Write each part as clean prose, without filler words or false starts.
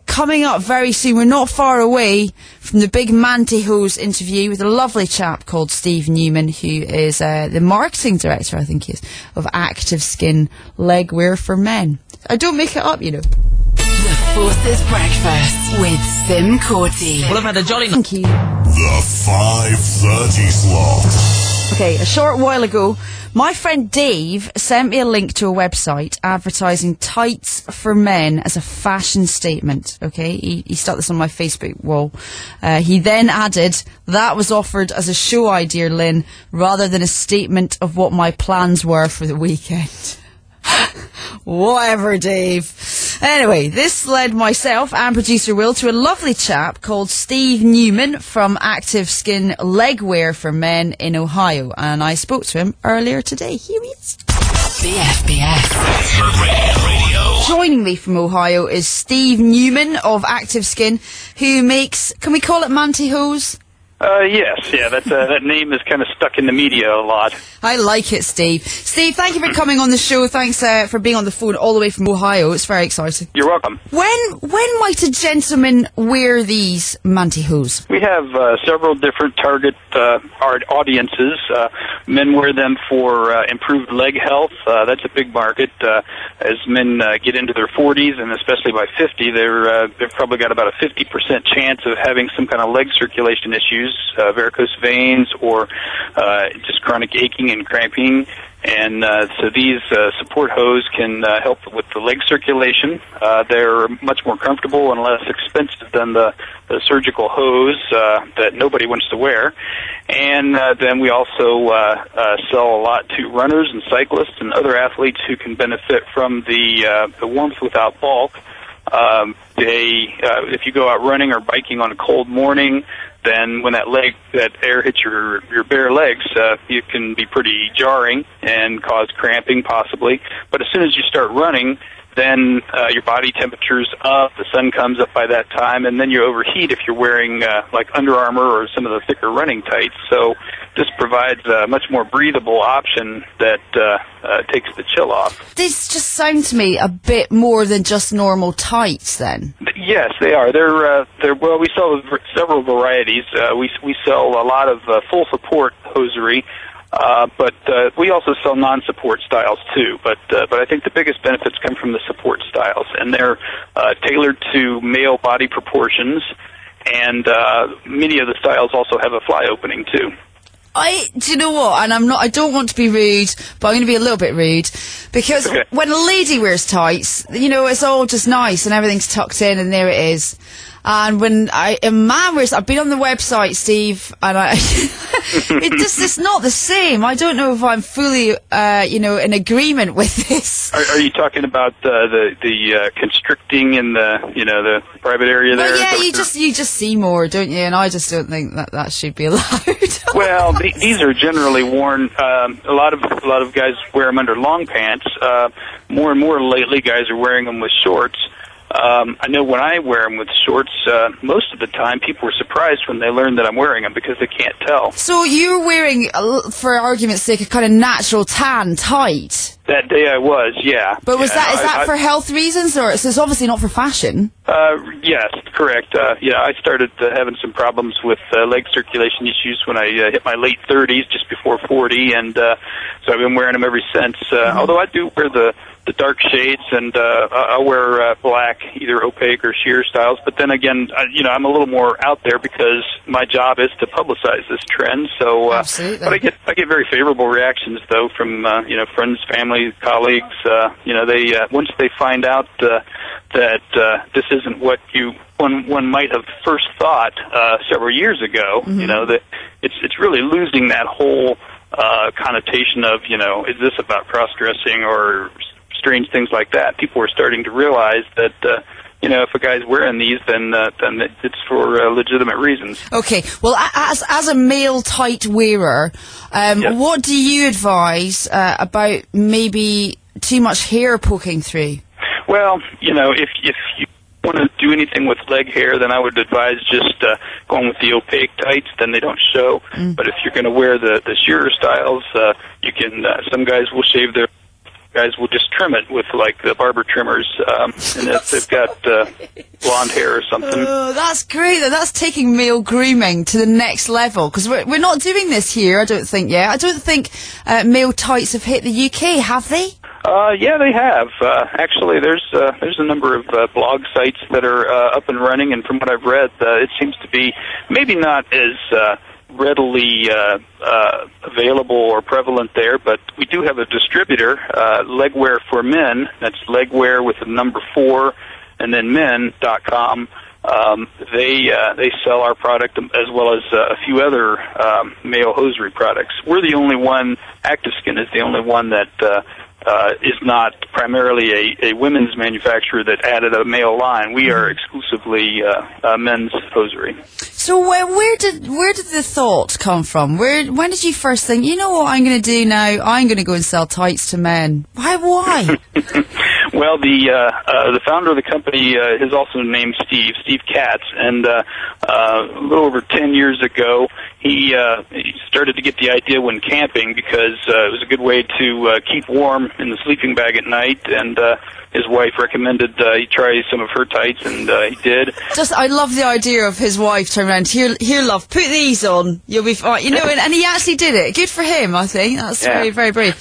Coming up very soon, we're not far away from the big Pantyhose interview with a lovely chap called Steve Newman, who is the marketing director, I think he is, of ActivSkin Legwear for Men. I don't make it up, you know. The Forces Breakfast with Sim Corty. Well, I've had a jolly Thank you. The 5:30 slot. Okay, a short while ago, my friend Dave sent me a link to a website advertising tights for men as a fashion statement. Okay, he stuck this on my Facebook wall. He then added, that was offered as a show idea, Lynne, rather than a statement of what my plans were for the weekend. Whatever, Dave. Anyway, this led myself and producer Will to a lovely chap called Steve Newman from ActivSkin Legwear for Men in Ohio, and I spoke to him earlier today. Here he is. BFBS. Joining me from Ohio is Steve Newman of ActivSkin, who makes, can we call it Pantyhose? Yes, yeah, that name is kind of stuck in the media a lot. I like it, Steve. Steve, thank you for coming on the show. Thanks for being on the phone all the way from Ohio. It's very exciting. You're welcome. When might a gentleman wear these Pantyhose? We have several different target audiences. Men wear them for improved leg health. That's a big market. As men get into their 40s, and especially by 50, they've probably got about a 50% chance of having some kind of leg circulation issues. Varicose veins, or just chronic aching and cramping. And so these support hose can help with the leg circulation. They're much more comfortable and less expensive than the surgical hose that nobody wants to wear. And then we also sell a lot to runners and cyclists and other athletes who can benefit from the warmth without bulk. If you go out running or biking on a cold morning, then when that air hits your bare legs, you can be pretty jarring and cause cramping possibly. But as soon as you start running, then your body temperature's up, the sun comes up by that time, and then you overheat if you're wearing like Under Armour or some of the thicker running tights. So this provides a much more breathable option that takes the chill off. These just sound to me a bit more than just normal tights, then. Yes, they are. They're well, we sell several varieties. We sell a lot of full support hosiery. But we also sell non-support styles too. But I think the biggest benefits come from the support styles, and they're tailored to male body proportions. And many of the styles also have a fly opening too. Do you know what? And I don't want to be rude, but I'm going to be a little bit rude, because when a lady wears tights, you know, it's all just nice and everything's tucked in and there it is. And when a man wears, I've been on the website, Steve, and it's not the same. I don't know if I'm fully, in agreement with this. Are you talking about the constricting in the private area there? Well, yeah, you just see more, don't you? And I just don't think that should be allowed. Well, these are generally worn. A lot of guys wear them under long pants. More and more lately, guys are wearing them with shorts. I know when I wear them with shorts, most of the time people are surprised when they learn that I'm wearing them because they can't tell. So you're wearing, for argument's sake, a kind of natural tan tight? That day I was, yeah. But is that for health reasons, or so it's obviously not for fashion? Yes, correct. I started having some problems with leg circulation issues when I hit my late 30s, just before 40, and so I've been wearing them ever since. Although I do wear the dark shades, and I'll wear black, either opaque or sheer styles. But then again, I'm a little more out there because my job is to publicize this trend. So, but I get very favorable reactions though from friends, family, colleagues. They once they find out that this isn't what one might have first thought several years ago. That it's really losing that whole connotation of is this about cross-dressing or strange things like that. People are starting to realize that if a guy's wearing these, then it's for legitimate reasons. Okay. Well, as a male tight wearer, what do you advise about maybe too much hair poking through? Well, if you want to do anything with leg hair, then I would advise just going with the opaque tights. Then they don't show. But if you're going to wear the shearer styles, you can. Some guys will shave their guys will just trim it with like the barber trimmers, and if they've got blonde hair or something. Oh, that's great. That's taking male grooming to the next level, because we're not doing this here, I don't think yet. I don't think male tights have hit the UK, have they? Yeah, they have. Actually, there's a number of blog sites that are up and running, and from what I've read, it seems to be maybe not as readily available or prevalent there, but we do have a distributor, Legwear for Men. That's Legwear with the number 4 and then men.com. They sell our product as well as a few other male hosiery products. We're the only one, ActivSkin is the only one that is not primarily a women's manufacturer that added a male line. We are exclusively men's hosiery. So where did the thought come from? When did you first think, you know what I'm going to do now? I'm going to go and sell tights to men. Why? Well, the founder of the company is also named Steve Katz, and a little over 10 years ago, he started to get the idea when camping, because it was a good way to keep warm in the sleeping bag at night, and his wife recommended he try some of her tights, and he did. I love the idea of his wife turning around, here, love, put these on, you'll be fine. You know, and he actually did it. Good for him, I think. That's very, very brave.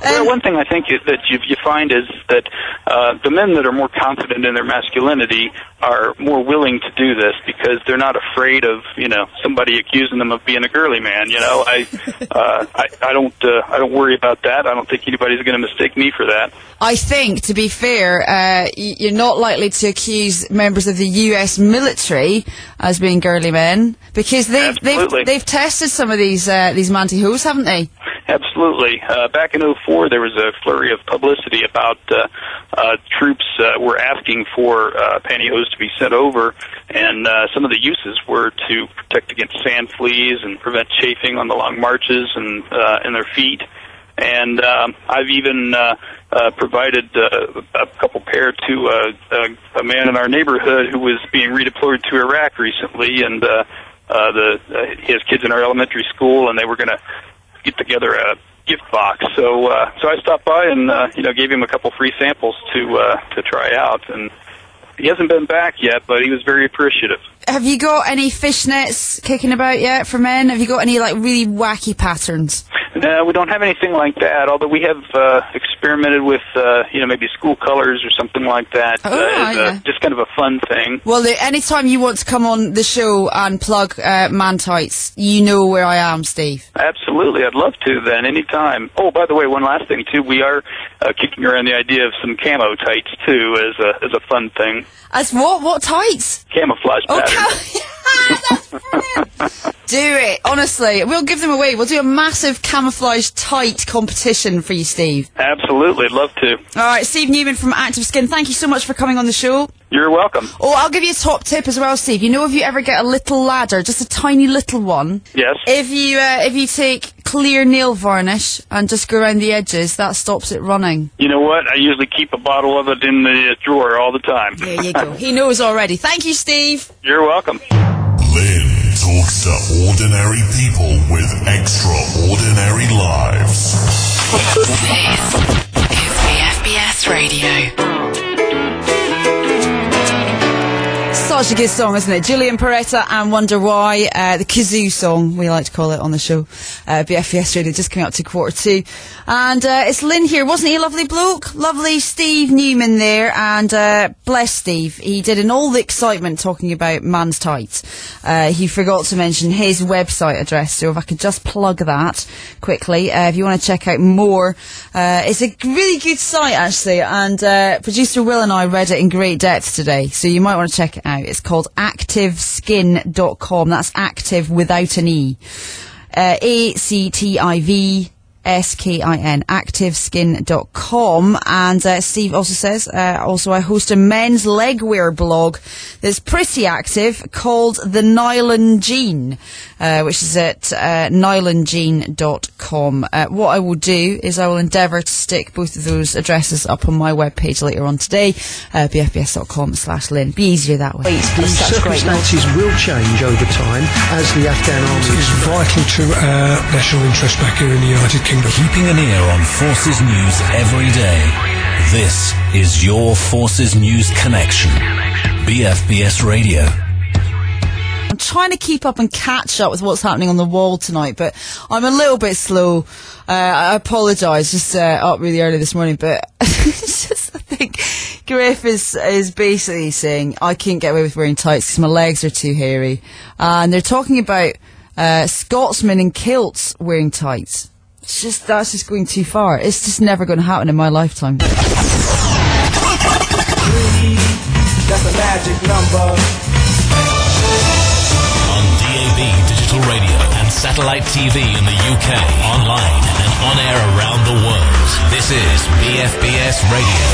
Well, one thing I think that you find is that the men that are more confident in their masculinity are more willing to do this, because they're not afraid of, somebody accusing them of being a girly man. I don't worry about that. I don't think anybody's going to mistake me for that. I think, to be fair, you're not likely to accuse members of the U.S. military as being girly men, because they've tested some of these Pantyhose, haven't they? Absolutely. Back in 2004, there was a flurry of publicity about troops were asking for pantyhose to be sent over, and some of the uses were to protect against sand fleas and prevent chafing on the long marches and in their feet. And I've even provided a couple pair to a man in our neighborhood who was being redeployed to Iraq recently, and he has kids in our elementary school, and they were going to get together a gift box. So I stopped by and gave him a couple free samples to try out, and he hasn't been back yet, but he was very appreciative. Have you got any fishnets kicking about yet for men? Have you got any really wacky patterns? No, we don't have anything like that, although we have experimented with, maybe school colors or something like that. Just kind of a fun thing. Well, anytime you want to come on the show and plug man tights, you know where I am, Steve. Absolutely. I'd love to then, anytime. Oh, by the way, one last thing, too. We are kicking around the idea of some camo tights, too, as a fun thing. As what? What tights? Camouflage pattern. That's brilliant. Do it, honestly. We'll give them away. We'll do a massive camouflage tight competition for you, Steve. Absolutely, love to. All right, Steve Newman from ActivSkin, thank you so much for coming on the show. You're welcome. Oh, I'll give you a top tip as well, Steve. If you ever get a little ladder, just a tiny little one. Yes. If you take clear nail varnish and just go around the edges, that stops it running. You know what? I usually keep a bottle of it in the drawer all the time. There you go. He knows already. Thank you, Steve. You're welcome. Lynne talks to ordinary people with extraordinary lives. This is BFBS Radio. Such a good song, isn't it? Julian Peretta and Wonder Why, the kazoo song, we like to call it on the show. BFBS Radio, just coming up to 1:45. And it's Lynne here. Wasn't he a lovely bloke? Lovely Steve Newman there. And bless Steve. He did in all the excitement talking about man's tights. He forgot to mention his website address, so if I could just plug that quickly. If you want to check out more, it's a really good site, actually. And producer Will and I read it in great depth today, so you might want to check it out. It's called ActivSkin.com. That's active without an E. ActivSkin, ActivSkin.com. And Steve also says, I host a men's legwear blog that's pretty active called The Nylon Jean, which is at nylonjean.com. What I will do is I will endeavour to stick both of those addresses up on my webpage later on today, bfbs.com/Lynne. Be easier that way. The circumstances will change over time as the Afghan army... It's vital to our national interest back here in the United Kingdom. connection. Keeping an ear on Forces News every day. This is your Forces News Connection. BFBS Radio. I'm trying to keep up and catch up with what's happening on the wall tonight, but I'm a little bit slow. I apologise, just up really early this morning, but it's just, I think Griff is basically saying I can't get away with wearing tights because my legs are too hairy. And they're talking about Scotsmen in kilts wearing tights. That's just going too far. It's just never going to happen in my lifetime. That's a magic number. On DAB digital radio and satellite TV in the UK, online and on air around the world. This is BFBS Radio.